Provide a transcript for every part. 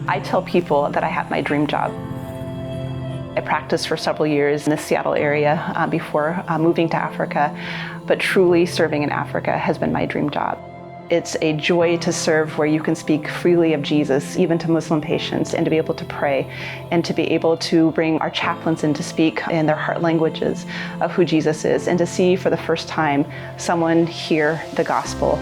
I tell people that I have my dream job. I practiced for several years in the Seattle area before moving to Africa, but truly serving in Africa has been my dream job. It's a joy to serve where you can speak freely of Jesus, even to Muslim patients, and to be able to pray, and to be able to bring our chaplains in to speak in their heart languages of who Jesus is, and to see for the first time someone hear the gospel.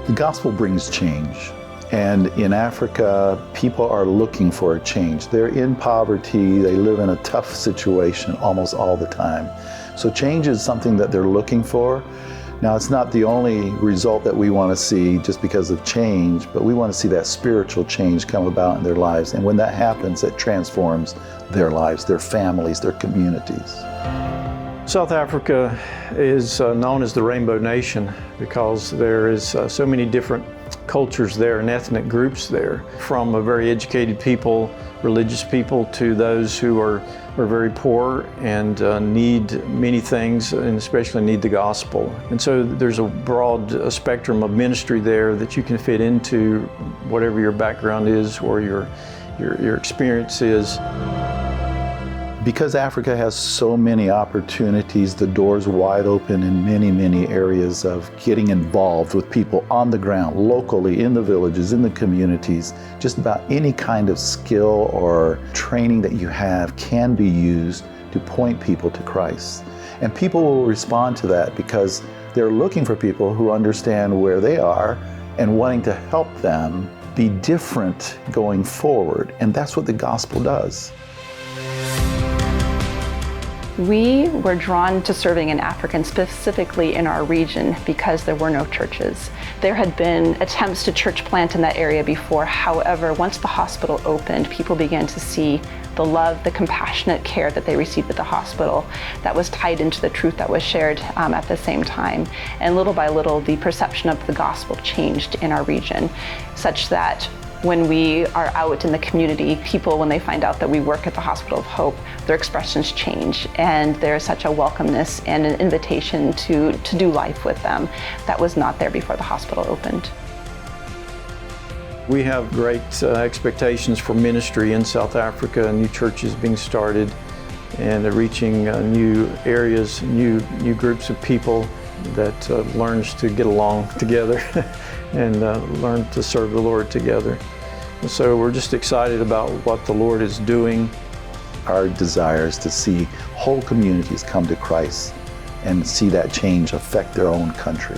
The gospel brings change. And in Africa, people are looking for a change. They're in poverty, they live in a tough situation almost all the time. So change is something that they're looking for. Now, it's not the only result that we want to see just because of change, but we want to see that spiritual change come about in their lives. And when that happens, it transforms their lives, their families, their communities. South Africa is known as the Rainbow Nation because there is so many different cultures there and ethnic groups there, from a very educated people, religious people, to those who are very poor and need many things, and especially need the gospel. And so there's a broad spectrum of ministry there that you can fit into, whatever your background is or your experience is. Because Africa has so many opportunities, the door's wide open in many, many areas of getting involved with people on the ground, locally, in the villages, in the communities. Just about any kind of skill or training that you have can be used to point people to Christ. And people will respond to that because they're looking for people who understand where they are and wanting to help them be different going forward. And that's what the gospel does. We were drawn to serving in Africa, and specifically in our region, because there were no churches. There had been attempts to church plant in that area before. However, once the hospital opened, people began to see the love, the compassionate care that they received at the hospital that was tied into the truth that was shared at the same time. And little by little, the perception of the gospel changed in our region, such that when we are out in the community, people, when they find out that we work at the Hospital of Hope, their expressions change, and there's such a welcomeness and an invitation to do life with them that was not there before the hospital opened. We have great expectations for ministry in South Africa, new churches being started, and reaching new areas, new groups of people that learns to get along together and learn to serve the Lord together. And so we're just excited about what the Lord is doing. Our desire is to see whole communities come to Christ and see that change affect their own country.